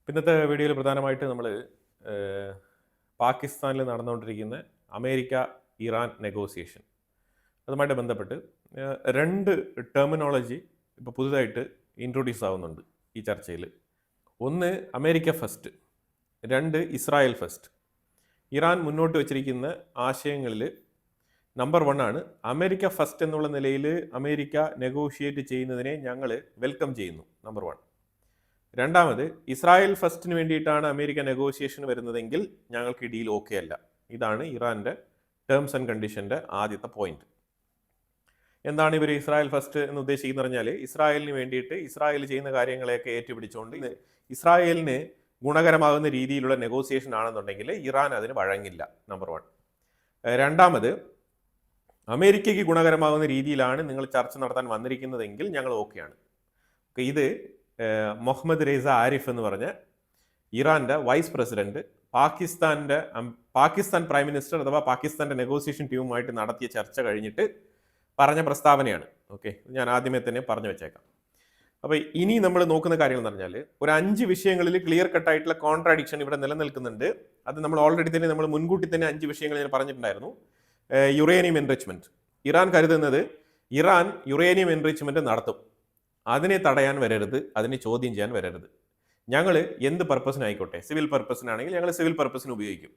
ഇന്നത്തെ വീഡിയോയിൽ പ്രധാനമായിട്ട് നമ്മൾ പാകിസ്ഥാനിൽ നടന്നുകൊണ്ടിരിക്കുന്ന അമേരിക്ക ഇറാൻ നെഗോസിയേഷൻ അതുമായിട്ട് ബന്ധപ്പെട്ട് രണ്ട് ടെർമിനോളജി ഇപ്പോൾ പുതുതായിട്ട് ഇൻട്രൊഡ്യൂസ് ആവുന്നുണ്ട് ഈ ചർച്ചയിൽ. ഒന്ന് അമേരിക്ക ഫസ്റ്റ്, രണ്ട് ഇസ്രായേൽ ഫസ്റ്റ്. ഇറാൻ മുന്നോട്ട് വച്ചിരിക്കുന്ന ആശയങ്ങളിൽ നമ്പർ 1 ആണ് അമേരിക്ക ഫസ്റ്റ് എന്നുള്ള നിലയിൽ അമേരിക്ക നെഗോഷിയേറ്റ് ചെയ്യുന്നതിനെ ഞങ്ങൾ വെൽക്കം ചെയ്യുന്നു, നമ്പർ 1. രണ്ടാമത്, ഇസ്രായേൽ ഫസ്റ്റിന് വേണ്ടിയിട്ടാണ് അമേരിക്ക നെഗോഷിയേഷൻ വരുന്നതെങ്കിൽ ഞങ്ങൾക്ക് ഈ ഡീൽ ഓക്കെ അല്ല. ഇതാണ് ഇറാൻ്റെ ടേംസ് ആൻഡ് കണ്ടീഷൻ്റെ ആദ്യത്തെ പോയിന്റ്. എന്താണ് ഇവർ ഇസ്രായേൽ ഫസ്റ്റ് എന്ന് ഉദ്ദേശിക്കുന്നത് പറഞ്ഞാൽ, ഇസ്രായേലിന് വേണ്ടിയിട്ട് ഇസ്രായേൽ ചെയ്യുന്ന കാര്യങ്ങളെയൊക്കെ ഏറ്റുപിടിച്ചുകൊണ്ട് ഇസ്രായേലിന് ഗുണകരമാകുന്ന രീതിയിലുള്ള നെഗോസിയേഷൻ ആണെന്നുണ്ടെങ്കിൽ ഇറാൻ അതിന് വഴങ്ങില്ല, നമ്പർ 1. രണ്ടാമത്, അമേരിക്കയ്ക്ക് ഗുണകരമാകുന്ന രീതിയിലാണ് നിങ്ങൾ ചർച്ച നടത്താൻ വന്നിരിക്കുന്നതെങ്കിൽ ഞങ്ങൾ ഓക്കെയാണ്. ഇത് മുഹമ്മദ് റേസ ആരിഫ് എന്ന് പറഞ്ഞ ഇറാൻ്റെ vice president Pakistan prime minister അഥവാ പാകിസ്ഥാൻ്റെ നെഗോസിയേഷൻ ടീമുമായിട്ട് നടത്തിയ ചർച്ച കഴിഞ്ഞിട്ട് പറഞ്ഞ പ്രസ്താവനയാണ്. ഓക്കെ, ഞാൻ ആദ്യമേ തന്നെ പറഞ്ഞു വെച്ചേക്കാം. അപ്പോൾ ഇനി നമ്മൾ നോക്കുന്ന കാര്യങ്ങൾ എന്ന് പറഞ്ഞാൽ ഒരു 5 വിഷയങ്ങളിൽ ക്ലിയർ കട്ടായിട്ടുള്ള കോൺട്രാഡിക്ഷൻ ഇവിടെ നിലനിൽക്കുന്നുണ്ട്. അത് നമ്മൾ ഓൾറെഡി തന്നെ നമ്മൾ മുൻകൂട്ടി തന്നെ 5 വിഷയങ്ങൾ ഞാൻ പറഞ്ഞിട്ടുണ്ടായിരുന്നു. യുറേനിയം എൻറിച്ച്മെന്റ്, ഇറാൻ കരുതുന്നത് ഇറാൻ യുറേനിയം എൻറിച്ച്മെന്റ് നടത്തും, അതിനെ തടയാൻ വരരുത്, അതിനെ ചോദ്യം ചെയ്യാൻ വരരുത്. ഞങ്ങൾ എന്ത് പർപ്പസിനായിക്കോട്ടെ, സിവിൽ പർപ്പസിനാണെങ്കിൽ ഞങ്ങൾ സിവിൽ പർപ്പസിന് ഉപയോഗിക്കും.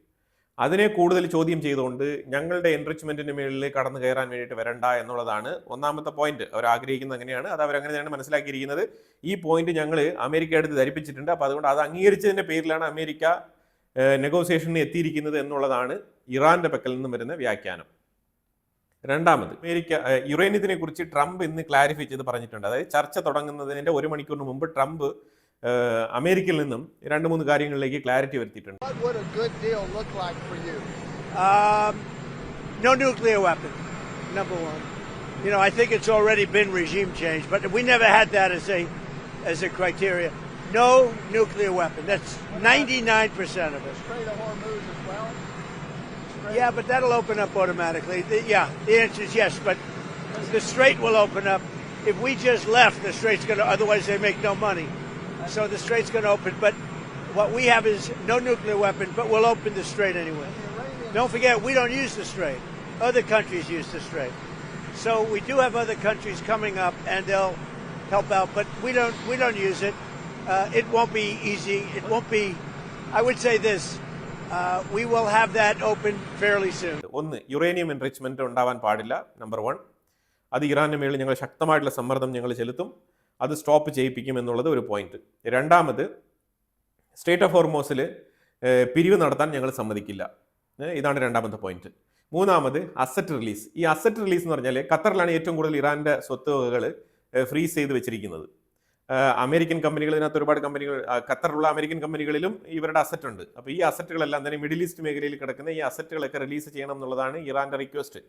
അതിനെ കൂടുതൽ ചോദ്യം ചെയ്തുകൊണ്ട് ഞങ്ങളുടെ എൻറിച്ച്മെന്റിന് മേളിൽ കടന്നു കയറാൻ വേണ്ടിയിട്ട് വരണ്ട എന്നുള്ളതാണ് ഒന്നാമത്തെ പോയിന്റ്. അവർ ആഗ്രഹിക്കുന്നത് അങ്ങനെയാണ്, അത് അവരങ്ങനെയാണ് മനസ്സിലാക്കിയിരിക്കുന്നത്. ഈ പോയിന്റ് ഞങ്ങൾ അമേരിക്ക അടുത്ത് ധരിപ്പിച്ചിട്ടുണ്ട്. അപ്പോൾ അതുകൊണ്ട് അത് അംഗീകരിച്ചതിൻ്റെ പേരിലാണ് അമേരിക്ക നെഗോസിയേഷനിൽ എത്തിയിരിക്കുന്നത് എന്നുള്ളതാണ് ഇറാന്റെ പക്കൽ നിന്നും വരുന്ന വ്യാഖ്യാനം. രണ്ടാമത്, അമേരിക്ക യുറേനിയത്തിനെ കുറിച്ച് ട്രംപ് ഇന്ന് ക്ലാരിഫൈ ചെയ്ത് പറഞ്ഞിട്ടുണ്ട്. അതായത് ചർച്ച തുടങ്ങുന്നതിന്റെ 1 മണിക്കൂറിന് മുമ്പ് ട്രംപ് അമേരിക്കയിൽ നിന്നും 2-3 കാര്യങ്ങളിലേക്ക് ക്ലാരിറ്റി വരുത്തിയിട്ടുണ്ട്. No nuclear weapon, number 1. You know, I think it's already been regime change, but we never had that as a criteria. No nuclear weapon. That's 99% of it. Strait of Hormuz as well? Yeah, but that'll open up automatically. The answer is yes, but the strait will open up. If we just left, the strait's going to, otherwise they make no money. So the strait's going to open, but what we have is no nuclear weapon, but we'll open the strait anyway. Don't forget, we don't use the strait. Other countries use the strait. So we do have other countries coming up, and they'll help out, but we don't use it. It won't be easy. It won't be, I would say this, we will have that open fairly soon. ഒന്ന്, uranium enrichment ഉണ്ടാവാൻ പാടില്ല, number 1. അത് ഇറാന്റെ മേളിൽ ഞങ്ങൾ ശക്തമായിട്ടുള്ള സമ്മർദ്ദം ഞങ്ങൾ ചെലുത്തും, അത് സ്റ്റോപ്പ് ചെയ്യിപ്പിക്കും എന്നുള്ളത് ഒരു പോയിന്റ്. രണ്ടാമത്, സ്ട്രേറ്റ് ഓഫ് ഹോർമോസിൽ പിരിവ് നടത്താൻ ഞങ്ങൾ സമ്മതിക്കില്ല, ഇതാണ് രണ്ടാമത്തെ പോയിന്റ്. മൂന്നാമത്, അസറ്റ് റിലീസ്. ഈ അസറ്റ് റിലീസ് എന്ന് പറഞ്ഞാൽ ഖത്തറിലാണ് ഏറ്റവും കൂടുതൽ ഇറാന്റെ സ്വത്തുവകകൾ ഫ്രീസ് ചെയ്ത് വെച്ചിരിക്കുന്നത്. അമേരിക്കൻ കമ്പനികൾ, ഇതിനകത്ത് ഒരുപാട് കമ്പനികൾ, ഖത്തറിലുള്ള അമേരിക്കൻ കമ്പനികളിലും ഇവരുടെ അസറ്റ് ഉണ്ട്. അപ്പോൾ ഈ അസറ്റുകളെല്ലാം തന്നെ മിഡിൽ ഈസ്റ്റ് മേഖലയിൽ കിടക്കുന്ന ഈ അസറ്റുകളൊക്കെ റിലീസ് ചെയ്യണം എന്നുള്ളതാണ് ഇറാന്റെ റിക്വസ്റ്റ്.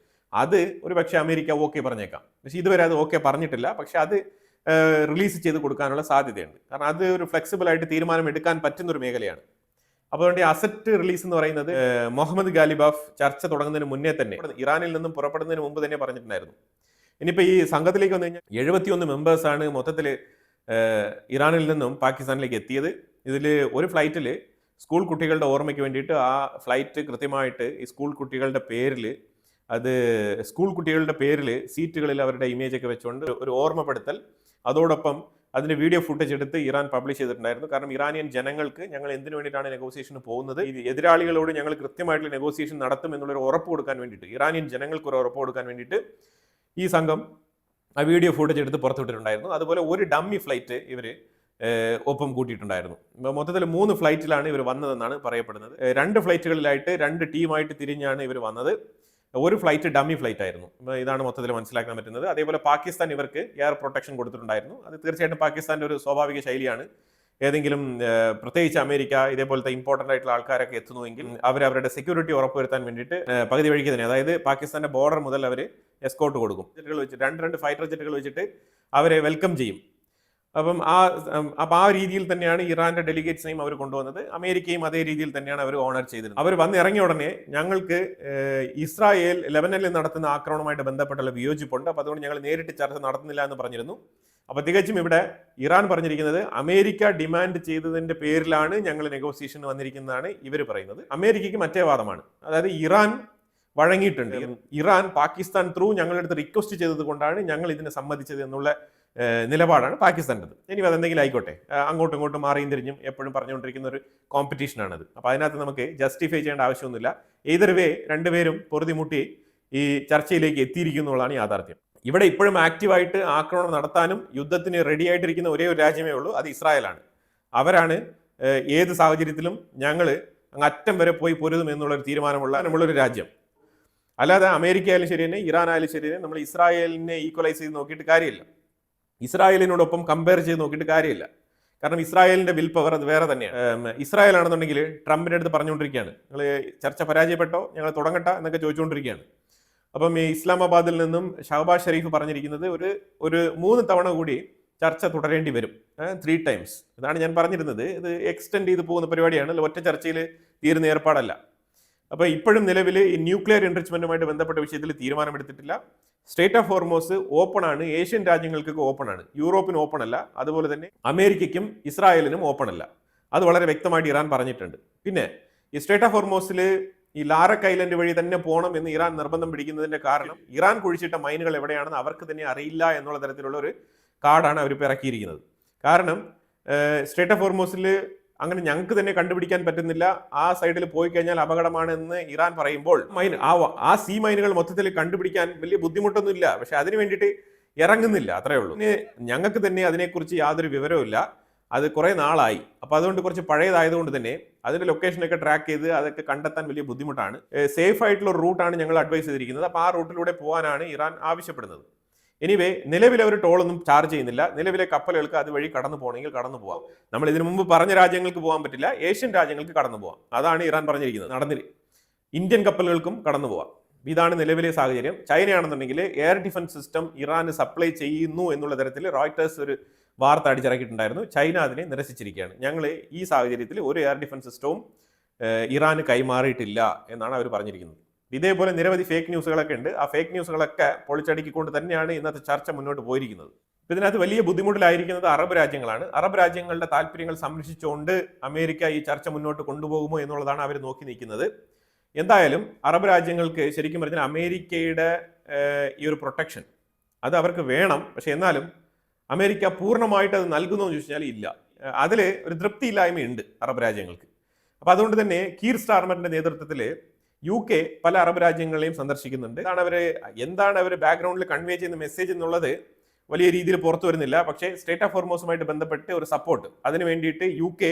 അത് ഒരു പക്ഷേ അമേരിക്ക ഓക്കെ പറഞ്ഞേക്കാം, പക്ഷേ ഇതുവരെ അത് ഓക്കെ പറഞ്ഞിട്ടില്ല. പക്ഷേ അത് റിലീസ് ചെയ്ത് കൊടുക്കാനുള്ള സാധ്യതയുണ്ട്. കാരണം അത് ഒരു ഫ്ലെക്സിബിൾ ആയിട്ട് തീരുമാനം എടുക്കാൻ പറ്റുന്ന ഒരു മേഖലയാണ്. അപ്പോൾ അതുകൊണ്ട് അസറ്റ് റിലീസ് എന്ന് പറയുന്നത് മുഹമ്മദ് ഗാലിബാഫ് ചർച്ച തുടങ്ങുന്നതിന് മുന്നേ തന്നെ, ഇറാനിൽ നിന്നും പുറപ്പെടുന്നതിന് മുമ്പ് തന്നെ പറഞ്ഞിട്ടുണ്ടായിരുന്നു. ഇനിയിപ്പോൾ ഈ സംഘത്തിലേക്ക് വന്നു കഴിഞ്ഞാൽ 71 മെമ്പേഴ്സാണ് മൊത്തത്തിൽ ഇറാനിൽ നിന്നും പാകിസ്ഥാനിലേക്ക് എത്തിയത്. ഇതിൽ ഒരു ഫ്ലൈറ്റിൽ സ്കൂൾ കുട്ടികളുടെ ഓർമ്മയ്ക്ക് വേണ്ടിയിട്ട് ആ ഫ്ലൈറ്റ് കൃത്യമായിട്ട് ഈ സ്കൂൾ കുട്ടികളുടെ പേരിൽ സീറ്റുകളിൽ അവരുടെ ഇമേജൊക്കെ വെച്ചുകൊണ്ട് ഒരു ഓർമ്മപ്പെടുത്തൽ, അതോടൊപ്പം അതിൻ്റെ വീഡിയോ ഫുട്ടേജ് എടുത്ത് ഇറാൻ പബ്ലിഷ് ചെയ്തിട്ടുണ്ടായിരുന്നു. കാരണം ഇറാനിയൻ ജനങ്ങൾക്ക് ഞങ്ങൾ എന്തിനു വേണ്ടിയിട്ടാണ് നെഗോസിയേഷന് പോകുന്നത്, എതിരാളികളോട് ഞങ്ങൾ കൃത്യമായിട്ടുള്ള നെഗോസിയേഷൻ നടത്തും എന്നുള്ളൊരു ഉറപ്പ് കൊടുക്കാൻ വേണ്ടിയിട്ട്, ഇറാനിയൻ ജനങ്ങൾക്ക് ഒരു ഉറപ്പ് കൊടുക്കാൻ വേണ്ടിയിട്ട് ഈ സംഘം ആ വീഡിയോ ഫുട്ടേജ് എടുത്ത് പുറത്തുവിട്ടിട്ടുണ്ടായിരുന്നു. അതുപോലെ ഒരു ഡമ്മി ഫ്ലൈറ്റ് ഇവർ ഒപ്പം കൂട്ടിയിട്ടുണ്ടായിരുന്നു. മൊത്തത്തിൽ 3 ഫ്ലൈറ്റിലാണ് ഇവർ വന്നതെന്നാണ് പറയപ്പെടുന്നത്. 2 ഫ്ലൈറ്റുകളിലായിട്ട് 2 ടീമായിട്ട് തിരിഞ്ഞാണ് ഇവർ വന്നത്. ഒരു ഫ്ലൈറ്റ് ഡമ്മി ഫ്ലൈറ്റ് ആയിരുന്നു. ഇതാണ് മൊത്തത്തിൽ മനസ്സിലാക്കാൻ പറ്റുന്നത്. അതേപോലെ പാകിസ്ഥാൻ ഇവർക്ക് എയർ പ്രൊട്ടക്ഷൻ കൊടുത്തിട്ടുണ്ടായിരുന്നു. അത് തീർച്ചയായിട്ടും പാകിസ്ഥാൻ്റെ ഒരു സ്വാഭാവിക ശൈലിയാണ്. ഏതെങ്കിലും പ്രത്യേകിച്ച് അമേരിക്ക ഇതേപോലത്തെ ഇമ്പോർട്ടൻ്റ് ആയിട്ടുള്ള ആൾക്കാരൊക്കെ എത്തുന്നുവെങ്കിൽ അവരുടെ സെക്യൂരിറ്റി ഉറപ്പുവരുത്താൻ വേണ്ടിയിട്ട് പകുതി വഴിക്ക് തന്നെ, അതായത് പാകിസ്ഥാന്റെ ബോർഡർ മുതൽ അവർ എസ്കോർട്ട് കൊടുക്കും. ജെറ്റുകൾ വെച്ച് 2 ഫൈറ്റർ ജെറ്റുകൾ വെച്ചിട്ട് അവരെ വെൽക്കം ചെയ്യും. അപ്പം ആ രീതിയിൽ തന്നെയാണ് ഇറാന്റെ ഡെലിഗേറ്റ്സിനെയും അവർ കൊണ്ടുവന്നത്. അമേരിക്കയും അതേ രീതിയിൽ തന്നെയാണ് അവർ ഓണർ ചെയ്തിരുന്നത്. അവർ വന്നിറങ്ങിയ ഉടനെ ഞങ്ങൾക്ക് ഇസ്രായേൽ ലെബനനിൽ നടത്തുന്ന ആക്രമണവുമായിട്ട് ബന്ധപ്പെട്ടുള്ള വിയോജിപ്പുണ്ട്, അപ്പോൾ അതുകൊണ്ട് ഞങ്ങൾ നേരിട്ട് ചർച്ച നടത്തുന്നില്ല എന്ന് പറഞ്ഞിരുന്നു. അപ്പോൾ തികച്ചും ഇവിടെ ഇറാൻ പറഞ്ഞിരിക്കുന്നത് അമേരിക്ക ഡിമാൻഡ് ചെയ്തതിന്റെ പേരിലാണ് ഞങ്ങൾ നെഗോസിയേഷൻ വന്നിരിക്കുന്നതാണ് ഇവർ പറയുന്നത്. അമേരിക്കയ്ക്ക് മറ്റേ വാദമാണ്, അതായത് ഇറാൻ വഴങ്ങിയിട്ടുണ്ട്, ഇറാൻ പാകിസ്ഥാൻ ത്രൂ ഞങ്ങളുടെ അടുത്ത് റിക്വസ്റ്റ് ചെയ്തത് കൊണ്ടാണ് ഞങ്ങൾ ഇതിനെ സമ്മതിച്ചത് എന്നുള്ള നിലപാടാണ് പാകിസ്ഥാൻ്റെത്. ഇനി അതെന്തെങ്കിലും ആയിക്കോട്ടെ, അങ്ങോട്ടും ഇങ്ങോട്ടും മാറിയും തിരിഞ്ഞും എപ്പോഴും പറഞ്ഞുകൊണ്ടിരിക്കുന്ന ഒരു കോമ്പറ്റീഷനാണത്. അപ്പോൾ അതിനകത്ത് നമുക്ക് ജസ്റ്റിഫൈ ചെയ്യേണ്ട ആവശ്യമൊന്നുമില്ല. എയ്തർ വേ രണ്ടുപേരും പൊറുതിമുട്ടി ഈ ചർച്ചയിലേക്ക് എത്തിയിരിക്കുന്നുള്ളതാണ് യാഥാർത്ഥ്യം. ഇവിടെ ഇപ്പോഴും ആക്റ്റീവായിട്ട് ആക്രമണം നടത്താനും യുദ്ധത്തിന് റെഡി ആയിട്ടിരിക്കുന്ന ഒരേ ഒരു രാജ്യമേ ഉള്ളൂ, അത് ഇസ്രായേലാണ്. അവരാണ് ഏത് സാഹചര്യത്തിലും ഞങ്ങൾ അങ്ങ് അറ്റം വരെ പോയി പൊരുതും എന്നുള്ളൊരു തീരുമാനമുള്ള നമ്മളൊരു രാജ്യം. അല്ലാതെ അമേരിക്ക ആയാലും ശരി തന്നെ, ഇറാൻ ആയാലും ശരി തന്നെ, നമ്മൾ ഇസ്രായേലിനെ ഈക്വലൈസ് ചെയ്ത് നോക്കിയിട്ട് കാര്യമില്ല, ഇസ്രായേലിനോടൊപ്പം കമ്പയർ ചെയ്ത് നോക്കിയിട്ട് കാര്യമില്ല. കാരണം ഇസ്രായേലിന്റെ വിൽ പവർ അത് വേറെ തന്നെയാണ്. ഇസ്രായേൽ ആണെന്നുണ്ടെങ്കിൽ ട്രംപിന്റെ അടുത്ത് പറഞ്ഞുകൊണ്ടിരിക്കുകയാണ്, നിങ്ങൾ ചർച്ച പരാജയപ്പെട്ടോ ഞങ്ങൾ തുടങ്ങട്ടെ എന്നൊക്കെ ചോദിച്ചുകൊണ്ടിരിക്കുകയാണ്. അപ്പം ഈ ഇസ്ലാമാബാദിൽ നിന്നും ഷഹബാസ് ഷെരീഫ് പറഞ്ഞിരിക്കുന്നത് ഒരു 3 തവണ കൂടി ചർച്ച തുടരേണ്ടി വരും, 3 times. ഇതാണ് ഞാൻ പറഞ്ഞിരുന്നത്, ഇത് എക്സ്റ്റെൻഡ് ചെയ്ത് പോകുന്ന പരിപാടിയാണ്, ഒറ്റ ചർച്ചയിൽ തീരുന്ന ഏർപ്പാടല്ല. അപ്പോൾ ഇപ്പോഴും നിലവിൽ ഈ ന്യൂക്ലിയർ എൻറിച്ച്മെന്റുമായിട്ട് ബന്ധപ്പെട്ട വിഷയത്തിൽ തീരുമാനമെടുത്തിട്ടില്ല. സ്ട്രേറ്റ് ഓഫ് ഹോർമോസ് ഓപ്പൺ ആണ്, ഏഷ്യൻ രാജ്യങ്ങൾക്കൊക്കെ ഓപ്പൺ ആണ്, യൂറോപ്പിന് ഓപ്പൺ അല്ല, അതുപോലെ തന്നെ അമേരിക്കയ്ക്കും ഇസ്രായേലിനും ഓപ്പൺ അല്ല. അത് വളരെ വ്യക്തമായിട്ട് ഇറാൻ പറഞ്ഞിട്ടുണ്ട്. പിന്നെ ഈ സ്ട്രേറ്റ് ഓഫ് ഹോർമോസിൽ ഈ ലാറക് ഐലൻഡ് വഴി തന്നെ പോകണം എന്ന് ഇറാൻ നിർബന്ധം പിടിക്കുന്നതിന്റെ കാരണം ഇറാൻ കുഴിച്ചിട്ട മൈനുകൾ എവിടെയാണെന്ന് അവർക്ക് തന്നെ അറിയില്ല എന്നുള്ള തരത്തിലുള്ള ഒരു കാർഡാണ് അവർ ഇറക്കിയിരിക്കുന്നത്. കാരണം സ്ട്രേറ്റ് ഓഫ് ഹോർമോസിൽ അങ്ങനെ ഞങ്ങൾക്ക് തന്നെ കണ്ടുപിടിക്കാൻ പറ്റുന്നില്ല, ആ സൈഡിൽ പോയി കഴിഞ്ഞാൽ അപകടമാണ് എന്ന് ഇറാൻ പറയുമ്പോൾ ആ സീ മൈനുകൾ മൊത്തത്തിൽ കണ്ടുപിടിക്കാൻ വലിയ ബുദ്ധിമുട്ടൊന്നും ഇല്ല, പക്ഷെ അതിന് വേണ്ടിയിട്ട് ഇറങ്ങുന്നില്ല, അത്രേ ഉള്ളൂ. ഞങ്ങൾക്ക് തന്നെ അതിനെക്കുറിച്ച് യാതൊരു വിവരവും ഇല്ല, അത് കുറേ നാളായി. അപ്പോൾ അതുകൊണ്ട് കുറച്ച് പഴയതായതുകൊണ്ട് തന്നെ അതിന്റെ ലൊക്കേഷനൊക്കെ ട്രാക്ക് ചെയ്ത് അതൊക്കെ കണ്ടെത്താൻ വലിയ ബുദ്ധിമുട്ടാണ്. സേഫ് ആയിട്ടുള്ള ഒരു റൂട്ടാണ് ഞങ്ങൾ അഡ്വൈസ് ചെയ്തിരിക്കുന്നത്. അപ്പോൾ ആ റൂട്ടിലൂടെ പോകാനാണ് ഇറാൻ ആവശ്യപ്പെടുന്നത്. എനിവേ നിലവിലെ ഒരു ടോളൊന്നും ചാർജ് ചെയ്യുന്നില്ല, നിലവിലെ കപ്പലുകൾക്ക് അതുവഴി കടന്നു പോകണമെങ്കിൽ കടന്നു പോവാം. നമ്മൾ ഇതിനു മുമ്പ് പറഞ്ഞ രാജ്യങ്ങൾക്ക് പോകാൻ പറ്റില്ല, ഏഷ്യൻ രാജ്യങ്ങൾക്ക് കടന്നു പോവാം, അതാണ് ഇറാൻ പറഞ്ഞിരിക്കുന്നത്. ഇന്ത്യൻ കപ്പലുകൾക്കും കടന്നു പോവാം. ഇതാണ് നിലവിലെ സാഹചര്യം. ചൈനയാണെന്നുണ്ടെങ്കിൽ എയർ ഡിഫൻസ് സിസ്റ്റം ഇറാന് സപ്ലൈ ചെയ്യുന്നു എന്നുള്ള തരത്തിൽ റോയിട്ടേഴ്സ് ഒരു വാർത്ത അടിച്ചിറക്കിയിട്ടുണ്ടായിരുന്നു. ചൈന അതിനെ നിരസിച്ചിരിക്കുകയാണ്. ഞങ്ങൾ ഈ സാഹചര്യത്തിൽ ഒരു എയർ ഡിഫൻസ് സിസ്റ്റവും ഇറാന് കൈമാറിയിട്ടില്ല എന്നാണ് അവർ പറഞ്ഞിരിക്കുന്നത്. ഇതേപോലെ നിരവധി ഫേക്ക് ന്യൂസുകളൊക്കെ ഉണ്ട്. ആ ഫേക്ക് ന്യൂസുകളൊക്കെ പൊളിച്ചടുക്കിക്കൊണ്ട് തന്നെയാണ് ഇന്നത്തെ ചർച്ച മുന്നോട്ട് പോയിരിക്കുന്നത്. ഇതിനകത്ത് വലിയ ബുദ്ധിമുട്ടിലായിരിക്കുന്നത് അറബ് രാജ്യങ്ങളാണ്. അറബ് രാജ്യങ്ങളുടെ താല്പര്യങ്ങൾ സംരക്ഷിച്ചുകൊണ്ട് അമേരിക്ക ഈ ചർച്ച മുന്നോട്ട് കൊണ്ടുപോകുമോ എന്നുള്ളതാണ് അവർ നോക്കി നിൽക്കുന്നത്. എന്തായാലും അറബ് രാജ്യങ്ങൾക്ക് ശരിക്കും പറഞ്ഞാൽ അമേരിക്കയുടെ ഈ ഒരു പ്രൊട്ടക്ഷൻ അത് അവർക്ക് വേണം. പക്ഷെ എന്നാലും അമേരിക്ക പൂർണ്ണമായിട്ട് അത് നൽകുന്നു എന്ന് ചോദിച്ചാൽ ഇല്ല. അതിൽ ഒരു തൃപ്തിയില്ലായ്മയുണ്ട് അറബ് രാജ്യങ്ങൾക്ക്. അപ്പോൾ അതുകൊണ്ട് തന്നെ കീർ സ്റ്റാർമറിന്റെ നേതൃത്വത്തിൽ UK പല അറബ് രാജ്യങ്ങളെയും സന്ദർശിക്കുന്നുണ്ട്. എന്താണ് അവർ ബാക്ക്ഗ്രൗണ്ടിൽ കൺവേ ചെയ്യുന്ന മെസ്സേജ് എന്നുള്ളത് വലിയ രീതിയിൽ പുറത്തു വരുന്നില്ല. പക്ഷേ സ്ട്രേറ്റ് ഓഫ് ഹോർമോസുമായിട്ട് ബന്ധപ്പെട്ട് ഒരു സപ്പോർട്ട് അതിന് വേണ്ടിയിട്ട് UK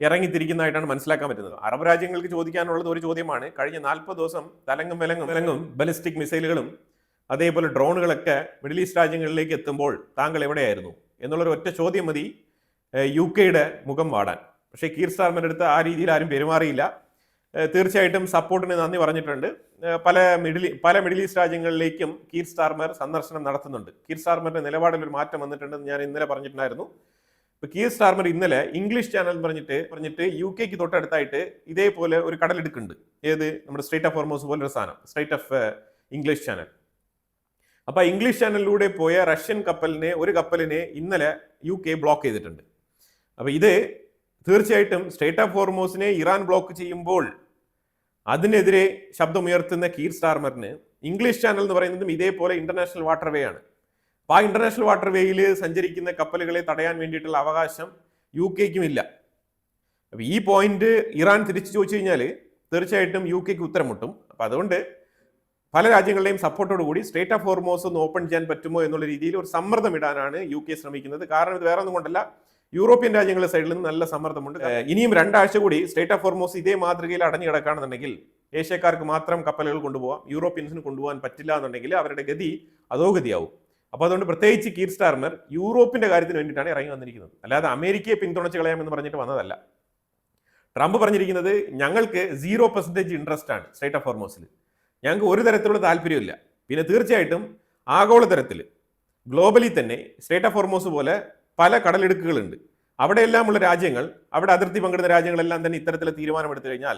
ഇറങ്ങിത്തിരിക്കുന്നതായിട്ടാണ് മനസ്സിലാക്കാൻ പറ്റുന്നത്. അറബ് രാജ്യങ്ങൾക്ക് ചോദിക്കാനുള്ളത് ഒരു ചോദ്യമാണ്. കഴിഞ്ഞ 40 ദിവസം തലങ്ങും വിലങ്ങും ബലിസ്റ്റിക് മിസൈലുകളും അതേപോലെ ഡ്രോണുകളൊക്കെ മിഡിൽ ഈസ്റ്റ് രാജ്യങ്ങളിലേക്ക് എത്തുമ്പോൾ താങ്കൾ എവിടെയായിരുന്നു എന്നുള്ളൊരു ഒറ്റ ചോദ്യം മതി UKയുടെ മുഖം വാടാൻ. പക്ഷേ കീർ സ്റ്റാർമറിന്റെ അടുത്ത് ആ രീതിയിൽ ആരും പെരുമാറിയില്ല. തീർച്ചയായിട്ടും സപ്പോർട്ടിന് നന്ദി പറഞ്ഞിട്ടുണ്ട്. പല മിഡിൽ ഈസ്റ്റ് രാജ്യങ്ങളിലേക്കും കീർ സ്റ്റാർമർ സന്ദർശനം നടത്തുന്നുണ്ട്. കീർ സ്റ്റാർമറിന്റെ നിലപാടിൽ ഒരു മാറ്റം വന്നിട്ടുണ്ടെന്ന് ഞാൻ ഇന്നലെ പറഞ്ഞിട്ടുണ്ടായിരുന്നു. ഇപ്പൊ കീർ സ്റ്റാർമർ ഇന്നലെ ഇംഗ്ലീഷ് ചാനൽ പറഞ്ഞിട്ട് UKക്ക് തൊട്ടടുത്തായിട്ട് ഇതേപോലെ ഒരു കടലെടുക്കുന്നുണ്ട്. ഏത് നമ്മുടെ സ്ട്രേറ്റ് ഓഫ് ഹോർമോസ് പോലൊരു സാധനം, സ്ട്രേറ്റ് ഓഫ് ഇംഗ്ലീഷ് ചാനൽ. അപ്പൊ ഇംഗ്ലീഷ് ചാനലിലൂടെ പോയ റഷ്യൻ ഒരു കപ്പലിനെ ഇന്നലെ UK ബ്ലോക്ക് ചെയ്തിട്ടുണ്ട്. അപ്പൊ ഇത് തീർച്ചയായിട്ടും സ്ട്രേറ്റ് ഓഫ് ഹോർമോസിനെ ഇറാൻ ബ്ലോക്ക് ചെയ്യുമ്പോൾ അതിനെതിരെ ശബ്ദമുയർത്തുന്ന കീർ സ്റ്റാർമറിന് ഇംഗ്ലീഷ് ചാനൽ എന്ന് പറയുന്നതും ഇതേപോലെ ഇന്റർനാഷണൽ വാട്ടർവേ ആണ്. അപ്പോൾ ആ ഇന്റർനാഷണൽ വാട്ടർവേയിൽ സഞ്ചരിക്കുന്ന കപ്പലുകളെ തടയാൻ വേണ്ടിയിട്ടുള്ള അവകാശം UKക്കും ഇല്ല. അപ്പോൾ ഈ പോയിന്റ് ഇറാൻ തിരിച്ചു ചോദിച്ചു കഴിഞ്ഞാൽ തീർച്ചയായിട്ടും UKക്ക് ഉത്തരം മുട്ടും. അപ്പോൾ അതുകൊണ്ട് പല രാജ്യങ്ങളുടെയും സപ്പോർട്ടോട് കൂടി സ്ട്രേറ്റ് ഓഫ് ഹോർമോസ് ഒന്ന് ഓപ്പൺ ചെയ്യാൻ പറ്റുമോ എന്നുള്ള രീതിയിൽ ഒരു സമ്മർദ്ദം ഇടാനാണ് UK ശ്രമിക്കുന്നത്. കാരണം ഇത് വേറെ ഒന്നും കൊണ്ടല്ല, യൂറോപ്യൻ രാജ്യങ്ങളുടെ സൈഡിൽ നിന്ന് നല്ല സമ്മർദ്ദമുണ്ട്. ഇനിയും 2 ആഴ്ച കൂടി സ്ട്രേറ്റ് ഓഫ് ഹോർമോസ് ഇതേ മാതൃകയിൽ അടഞ്ഞു കിടക്കുകയാണെന്നുണ്ടെങ്കിൽ ഏഷ്യക്കാർക്ക് മാത്രം കപ്പലുകൾ കൊണ്ടുപോകാം, യൂറോപ്യൻസിന് കൊണ്ടുപോകാൻ പറ്റില്ല എന്നുണ്ടെങ്കിൽ അവരുടെ ഗതി അധോഗതിയാവും. അപ്പോൾ അതുകൊണ്ട് പ്രത്യേകിച്ച് കീർ സ്റ്റാർമർ യൂറോപ്പിന്റെ കാര്യത്തിന് വേണ്ടിയിട്ടാണ് ഇറങ്ങി വന്നിരിക്കുന്നത്, അല്ലാതെ അമേരിക്കയെ പിന്തുണച്ച് കളയാമെന്ന് പറഞ്ഞിട്ട് വന്നതല്ല. ട്രംപ് പറഞ്ഞിരിക്കുന്നത് ഞങ്ങൾക്ക് 0% ഇൻട്രസ്റ്റ് ആണ് സ്ട്രേറ്റ് ഓഫ് ഹോർമോസിൽ, ഞങ്ങൾക്ക് ഒരു തരത്തിലുള്ള താല്പര്യമില്ല. പിന്നെ തീർച്ചയായിട്ടും ആഗോളതലത്തിൽ ഗ്ലോബലി തന്നെ സ്ട്രേറ്റ് ഓഫ് ഹോർമോസ് പോലെ പല കടലിടുക്കുകളുണ്ട്. അവിടെയെല്ലാമുള്ള രാജ്യങ്ങൾ, അവിടെ അതിർത്തി പങ്കിടുന്ന രാജ്യങ്ങളെല്ലാം തന്നെ ഇത്തരത്തിലുള്ള തീരുമാനമെടുത്തു കഴിഞ്ഞാൽ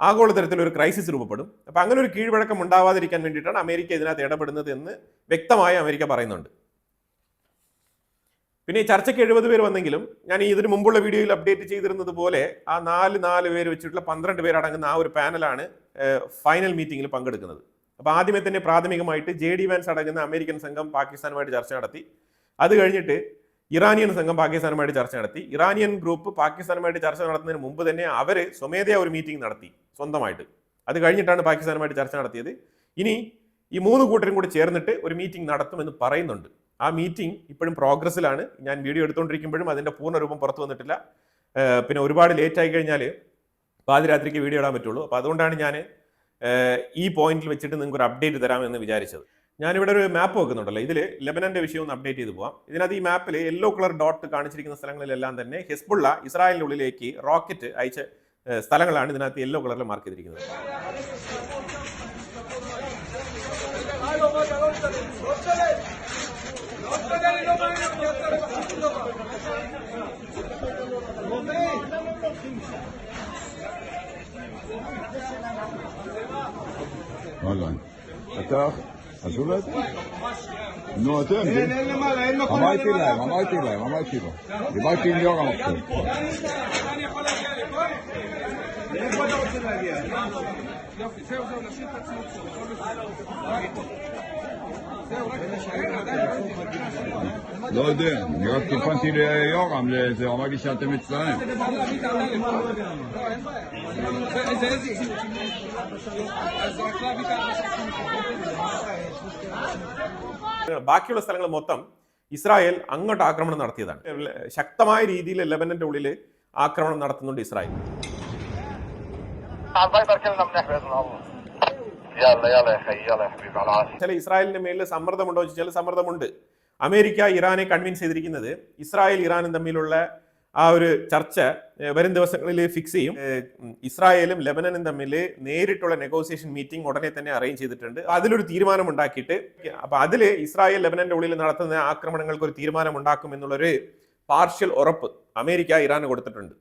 ആഗോളതലത്തിൽ ഒരു ക്രൈസിസ് രൂപപ്പെടും. അപ്പം അങ്ങനെ ഒരു കീഴ്വഴക്കം ഉണ്ടാവാതിരിക്കാൻ വേണ്ടിയിട്ടാണ് അമേരിക്ക ഇതിനകത്ത് ഇടപെടുന്നത് എന്ന് വ്യക്തമായി അമേരിക്ക പറയുന്നുണ്ട്. പിന്നെ ഈ ചർച്ചയ്ക്ക് 70 പേര് വന്നെങ്കിലും ഞാൻ ഇതിന് മുമ്പുള്ള വീഡിയോയിൽ അപ്ഡേറ്റ് ചെയ്തിരുന്നത് പോലെ ആ നാല് പേര് വെച്ചിട്ടുള്ള 12 പേരടങ്ങുന്ന ആ ഒരു പാനലാണ് ഫൈനൽ മീറ്റിംഗിൽ പങ്കെടുക്കുന്നത്. അപ്പോൾ ആദ്യമേ തന്നെ പ്രാഥമികമായിട്ട് JD വാൻസ് അടങ്ങുന്ന അമേരിക്കൻ സംഘം പാകിസ്ഥാനുമായിട്ട് ചർച്ച നടത്തി. അത് കഴിഞ്ഞിട്ട് ഇറാനിയൻ സംഘം പാകിസ്ഥാനുമായിട്ട് ചർച്ച നടത്തി. ഇറാനിയൻ ഗ്രൂപ്പ് പാകിസ്ഥാനുമായിട്ട് ചർച്ച നടത്തുന്നതിന് മുമ്പ് തന്നെ അവർ സ്വമേധയാ ഒരു മീറ്റിംഗ് നടത്തി സ്വന്തമായിട്ട്. അത് കഴിഞ്ഞിട്ടാണ് പാകിസ്ഥാനുമായിട്ട് ചർച്ച നടത്തിയത്. ഇനി ഈ 3 കൂട്ടരും കൂടി ചേർന്നിട്ട് ഒരു മീറ്റിംഗ് നടത്തുമെന്ന് പറയുന്നുണ്ട്. ആ മീറ്റിംഗ് ഇപ്പോഴും പ്രോഗ്രസ്സിലാണ്. ഞാൻ വീഡിയോ എടുത്തുകൊണ്ടിരിക്കുമ്പോഴും അതിൻ്റെ പൂർണ്ണരൂപം പുറത്തു വന്നിട്ടില്ല. പിന്നെ ഒരുപാട് ലേറ്റ് ആയി കഴിഞ്ഞാൽ പാതിരാത്രിക്ക് വീഡിയോ ഇടാൻ പറ്റുള്ളൂ. അപ്പോൾ അതുകൊണ്ടാണ് ഞാൻ ഈ പോയിന്റിൽ വെച്ചിട്ട് നിങ്ങൾക്ക് ഒരു അപ്ഡേറ്റ് തരാമെന്ന് വിചാരിച്ചത്. ഞാനിവിടെ ഒരു മാപ്പ് വെക്കുന്നുണ്ടല്ലോ, ഇതിൽ ലെബനന്റെ വിഷയം ഒന്ന് അപ്ഡേറ്റ് ചെയ്ത് പോവാം. ഇതിനകത്ത് ഈ മാപ്പിൽ യെല്ലോ കളർ ഡോട്ട് കാണിച്ചിരിക്കുന്ന സ്ഥലങ്ങളിലെല്ലാം തന്നെ ഹിസ്ബുള്ള ഇസ്രായേലിന്റെ ഉള്ളിലേക്ക് റോക്കറ്റ് അയച്ച സ്ഥലങ്ങളാണ് ഇതിനകത്ത് യെല്ലോ കളറിൽ മാർക്ക് ചെയ്തിരിക്കുന്നത്. חשוב את זה? נו, אתם, אמרתי לו. דיברתי עם יורם עכשיו. אני יכול להגיע לפה? איפה אתה רוצה להגיע? יופי, זהו, נשאיר את הציוד שלו. זהו, רק לא יודע, אני רק טלפנתי ליורם, זה אמר לי שאתם אצלהם. איזה ציוד? אז רק להביא ബാക്കിയുള്ള സ്ഥലങ്ങൾ മൊത്തം ഇസ്രായേൽ അങ്ങോട്ട് ആക്രമണം നടത്തിയതാണ്. ശക്തമായ രീതിയിൽ ലെബനന്റെ ഉള്ളിൽ ആക്രമണം നടത്തുന്നുണ്ട് ഇസ്രായേൽ. ചില ഇസ്രായേലിന്റെ മേലിൽ സമ്മർദ്ദമുണ്ടോ ചോദിച്ചാൽ സമ്മർദ്ദമുണ്ട്. അമേരിക്ക ഇറാനെ കൺവിൻസ് ചെയ്തിരിക്കുന്നത് ഇസ്രായേൽ ഇറാനും തമ്മിലുള്ള ആ ഒരു ചർച്ച വരും ദിവസങ്ങളിൽ ഫിക്സ് ചെയ്യും. ഇസ്രായേലും ലെബനനും തമ്മിൽ നേരിട്ടുള്ള നെഗോസിയേഷൻ മീറ്റിംഗ് ഉടനെ തന്നെ അറേഞ്ച് ചെയ്തിട്ടുണ്ട്. അതിലൊരു തീരുമാനം ഉണ്ടാക്കിയിട്ട് അപ്പൊ അതിൽ ഇസ്രായേൽ ലെബനന്റെ ഉള്ളിൽ നടത്തുന്ന ആക്രമണങ്ങൾക്ക് ഒരു തീരുമാനം ഉണ്ടാക്കും എന്നുള്ളൊരു പാർഷ്യൽ ഉറപ്പ് അമേരിക്ക ഇറാന് കൊടുത്തിട്ടുണ്ട്.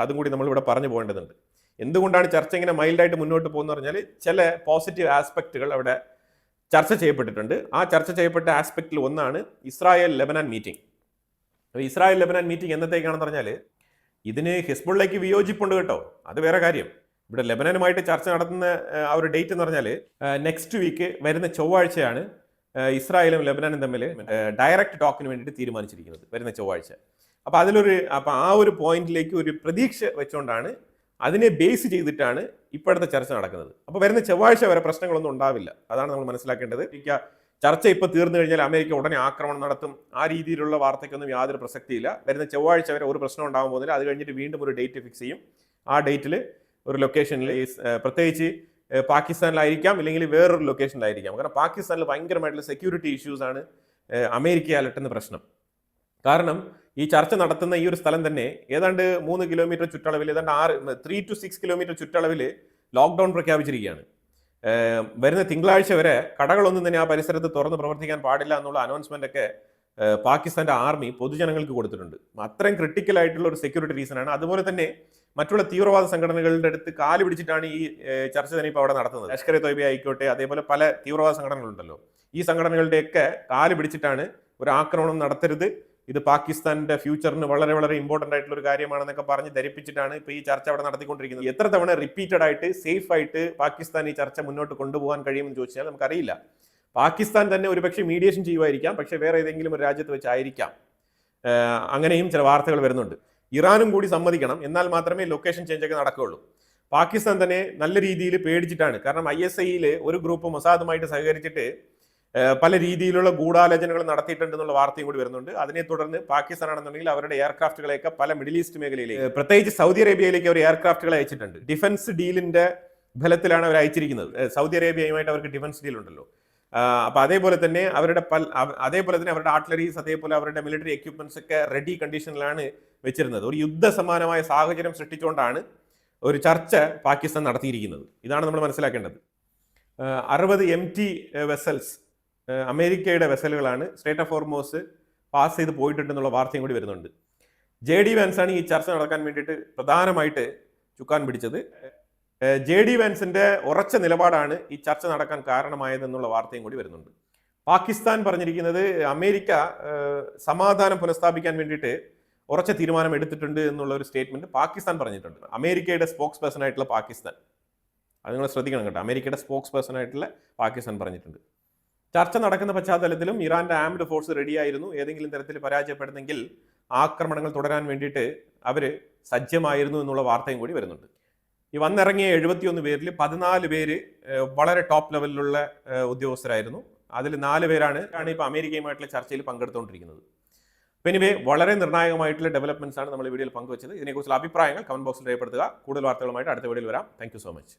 അതും കൂടി നമ്മൾ ഇവിടെ പറഞ്ഞു പോകേണ്ടതുണ്ട്. എന്തുകൊണ്ടാണ് ചർച്ച ഇങ്ങനെ മൈൽഡായിട്ട് മുന്നോട്ട് പോകുന്നത് പറഞ്ഞാൽ ചില പോസിറ്റീവ് ആസ്പെക്റ്റുകൾ അവിടെ ചർച്ച ചെയ്യപ്പെട്ടിട്ടുണ്ട്. ആ ചർച്ച ചെയ്യപ്പെട്ട ആസ്പെക്റ്റിൽ ഒന്നാണ് Israel Lebanon meeting. Israel Lebanon meeting എന്നത്തേക്കാണെന്ന് പറഞ്ഞാൽ ഇതിന് ഹിസ്ബുള്ളയ്ക്ക് വിയോജിപ്പുണ്ട് കേട്ടോ, അത് വേറെ കാര്യം. ഇവിടെ ലെബനനുമായിട്ട് ചർച്ച നടത്തുന്ന ആ ഒരു ഡേറ്റ് എന്ന് പറഞ്ഞാൽ നെക്സ്റ്റ് വീക്ക് വരുന്ന ചൊവ്വാഴ്ചയാണ് ഇസ്രായേലും ലെബനാനും തമ്മിൽ ഡയറക്റ്റ് ടോക്കിന് വേണ്ടിയിട്ട് തീരുമാനിച്ചിരിക്കുന്നത്, വരുന്ന ചൊവ്വാഴ്ച. അപ്പോൾ ആ ഒരു പോയിന്റിലേക്ക് ഒരു പ്രതീക്ഷ വെച്ചുകൊണ്ടാണ്, അതിനെ ബേസ് ചെയ്തിട്ടാണ് ഇപ്പോഴത്തെ ചർച്ച നടക്കുന്നത്. അപ്പോൾ വരുന്ന ചൊവ്വാഴ്ച വരെ പ്രശ്നങ്ങളൊന്നും ഉണ്ടാവില്ല, അതാണ് നമ്മൾ മനസ്സിലാക്കേണ്ടത്. ചർച്ച ഇപ്പോൾ തീർന്നു കഴിഞ്ഞാൽ അമേരിക്ക ഉടനെ ആക്രമണം നടത്തും, ആ രീതിയിലുള്ള വാർത്തയ്ക്കൊന്നും യാതൊരു പ്രസക്തിയില്ല. വരുന്ന ചൊവ്വാഴ്ച വരെ ഒരു പ്രശ്നം ഉണ്ടാകാൻ പോകുന്നില്ല. അത് കഴിഞ്ഞിട്ട് വീണ്ടും ഒരു ഡേറ്റ് ഫിക്സ് ചെയ്യും. ആ ഡേറ്റിൽ ഒരു ലൊക്കേഷനിൽ, പ്രത്യേകിച്ച് പാകിസ്ഥാനിലായിരിക്കാം, ഇല്ലെങ്കിൽ വേറൊരു ലൊക്കേഷനിലായിരിക്കാം. കാരണം പാകിസ്ഥാനിൽ ഭയങ്കരമായിട്ടുള്ള സെക്യൂരിറ്റി ഇഷ്യൂസ് ആണ് അമേരിക്കയെ അലട്ടുന്ന പ്രശ്നം. കാരണം ഈ ചർച്ച നടത്തുന്ന ഈ ഒരു സ്ഥലം തന്നെ ഏതാണ്ട് 3 കിലോമീറ്റർ ചുറ്റളവിൽ, ഏതാണ്ട് 3 to 6 കിലോമീറ്റർ ചുറ്റളവിൽ ലോക്ക്ഡൗൺ പ്രഖ്യാപിച്ചിരിക്കുകയാണ്. വരുന്ന തിങ്കളാഴ്ച വരെ കടകളൊന്നും തന്നെ ആ പരിസരത്ത് തുറന്ന് പ്രവർത്തിക്കാൻ പാടില്ല എന്നുള്ള അനൗൺസ്മെന്റ് ഒക്കെ പാകിസ്ഥാന്റെ ആർമി പൊതുജനങ്ങൾക്ക് കൊടുത്തിട്ടുണ്ട്. അത്രയും ക്രിട്ടിക്കൽ ആയിട്ടുള്ള ഒരു സെക്യൂരിറ്റി റീസൺ ആണ്. അതുപോലെ തന്നെ മറ്റുള്ള തീവ്രവാദ സംഘടനകളുടെ അടുത്ത് കാല് പിടിച്ചിട്ടാണ് ഈ ചർച്ച തന്നെ ഇപ്പോൾ അവിടെ നടത്തുന്നത്. ലഷ്കർ എ തൊയ്ബ ആയിക്കോട്ടെ, അതേപോലെ പല തീവ്രവാദ സംഘടനകളുണ്ടല്ലോ, ഈ സംഘടനകളുടെയൊക്കെ കാല് പിടിച്ചിട്ടാണ് ഒരു ആക്രമണം നടത്തരുത്, ഇത് പാകിസ്ഥാന്റെ ഫ്യൂച്ചറിന് വളരെ വളരെ ഇമ്പോർട്ടന്റ് ആയിട്ടുള്ള ഒരു കാര്യമാണെന്നൊക്കെ പറഞ്ഞ് ധരിപ്പിച്ചിട്ടാണ് ഇപ്പോൾ ഈ ചർച്ച അവിടെ നടത്തിക്കൊണ്ടിരിക്കുന്നത്. എത്ര തവണ റിപ്പീറ്റഡ് ആയിട്ട് സേഫ് ആയിട്ട് പാകിസ്ഥാൻ ഈ ചർച്ച മുന്നോട്ട് കൊണ്ടുപോകാൻ കഴിയുമെന്ന് ചോദിച്ചാൽ നമുക്കറിയില്ല. പാകിസ്ഥാൻ തന്നെ ഒരുപക്ഷെ മീഡിയേഷൻ ചെയ്യുമായിരിക്കാം, പക്ഷെ വേറെ ഏതെങ്കിലും ഒരു രാജ്യത്ത് വെച്ചായിരിക്കാം. അങ്ങനെയും ചില വാർത്തകൾ വരുന്നുണ്ട്. ഇറാനും കൂടി സമ്മതിക്കണം, എന്നാൽ മാത്രമേ ലൊക്കേഷൻ ചേഞ്ച് ഒക്കെ നടക്കുകയുള്ളൂ. പാകിസ്ഥാൻ തന്നെ നല്ല രീതിയിൽ പേടിച്ചിട്ടാണ്. കാരണം ISIയിൽ ഒരു ഗ്രൂപ്പ് മൊസാദുമായിട്ട് സഹകരിച്ചിട്ട് പല രീതിയിലുള്ള ഗൂഢാലോചനകൾ നടത്തിയിട്ടുണ്ടെന്നുള്ള വാർത്തയും കൂടി വരുന്നുണ്ട്. അതിനെ തുടർന്ന് പാകിസ്ഥാൻ ആണെന്നുണ്ടെങ്കിൽ അവരുടെ എയർക്രാഫ്റ്റുകളെയൊക്കെ പല മിഡിൽ ഈസ്റ്റ് മേഖലയിലേക്ക്, പ്രത്യേകിച്ച് സൗദി അറേബ്യയിലേക്ക് അവർ എയർക്രാഫ്റ്റുകളെ അയച്ചിട്ടുണ്ട്. ഡിഫൻസ് ഡീലിന്റെ ഫലത്തിലാണ് അവർ അയച്ചിരിക്കുന്നത്. സൗദി അറേബ്യയുമായിട്ട് അവർക്ക് ഡിഫൻസ് ഡീൽ ഉണ്ടല്ലോ. അപ്പൊ അതേപോലെ തന്നെ അവരുടെ അവരുടെ ആർട്ടിലറീസ്, അതേപോലെ അവരുടെ മിലിറ്ററി എക്യുപ്മെന്റ്സ് ഒക്കെ റെഡി കണ്ടീഷനിലാണ് വെച്ചിരുന്നത്. ഒരു യുദ്ധസമാനമായ സാഹചര്യം സൃഷ്ടിച്ചുകൊണ്ടാണ് ഒരു ചർച്ച പാകിസ്ഥാൻ നടത്തിയിരിക്കുന്നത്. ഇതാണ് നമ്മൾ മനസ്സിലാക്കേണ്ടത്. 60 MT വെസൽസ്, അമേരിക്കയുടെ വെസലുകളാണ് സ്ട്രേറ്റ് ഓഫ് ഹോർമോസ് പാസ് ചെയ്ത് പോയിട്ടുണ്ടെന്നുള്ള വാർത്തയും കൂടി വരുന്നുണ്ട്. JD വാൻസാണ് ഈ ചർച്ച നടക്കാൻ വേണ്ടിയിട്ട് പ്രധാനമായിട്ട് ചുക്കാൻ പിടിച്ചത്. JD വാൻസിന്റെ ഉറച്ച നിലപാടാണ് ഈ ചർച്ച നടക്കാൻ കാരണമായതെന്നുള്ള വാർത്തയും കൂടി വരുന്നുണ്ട്. പാകിസ്ഥാൻ പറഞ്ഞിരിക്കുന്നത് അമേരിക്ക സമാധാനം പുനഃസ്ഥാപിക്കാൻ വേണ്ടിയിട്ട് ഉറച്ച തീരുമാനം എടുത്തിട്ടുണ്ട് എന്നുള്ള ഒരു സ്റ്റേറ്റ്മെന്റ് പാകിസ്ഥാൻ പറഞ്ഞിട്ടുണ്ട്. അമേരിക്കയുടെ സ്പോക്സ് പേഴ്സൺ ആയിട്ടുള്ള പാകിസ്ഥാൻ, അത് നിങ്ങൾ ശ്രദ്ധിക്കണം കേട്ടോ, അമേരിക്കയുടെ സ്പോക്സ് പേഴ്സൺ ആയിട്ടുള്ള പാകിസ്ഥാൻ പറഞ്ഞിട്ടുണ്ട്. ചർച്ച നടക്കുന്ന പശ്ചാത്തലത്തിലും ഇറാന്റെ ആംഡ് ഫോഴ്സ് റെഡിയായിരുന്നു. ഏതെങ്കിലും തരത്തിൽ പരാജയപ്പെടുന്നെങ്കിൽ ആക്രമണങ്ങൾ തുടരാൻ വേണ്ടിയിട്ട് അവർ സജ്ജമായിരുന്നു എന്നുള്ള വാർത്തയും കൂടി വരുന്നുണ്ട്. ഈ വന്നിറങ്ങിയ 71 പേരിൽ 14 പേര് വളരെ ടോപ്പ് ലെവലിലുള്ള ഉദ്യോഗസ്ഥരായിരുന്നു. അതിൽ 4 പേരാണ് ഇപ്പോൾ അമേരിക്കയുമായിട്ടുള്ള ചർച്ചയിൽ പങ്കെടുത്തുകൊണ്ടിരിക്കുന്നത്. അപ്പോൾ എനിവേ വളരെ നിർണായകമായിട്ടുള്ള ഡെവലപ്മെന്റ്സ് ആണ് നമ്മൾ ഈ വീഡിയോയിൽ പങ്കുവച്ചത്. ഇതിനെക്കുറിച്ചുള്ള അഭിപ്രായങ്ങൾ കമന്റ് ബോക്സിൽ രേഖപ്പെടുത്തുക. കൂടുതൽ വാർത്തകളുമായിട്ട് അടുത്ത വീഡിയോയിൽ വരാം. Thank you so much.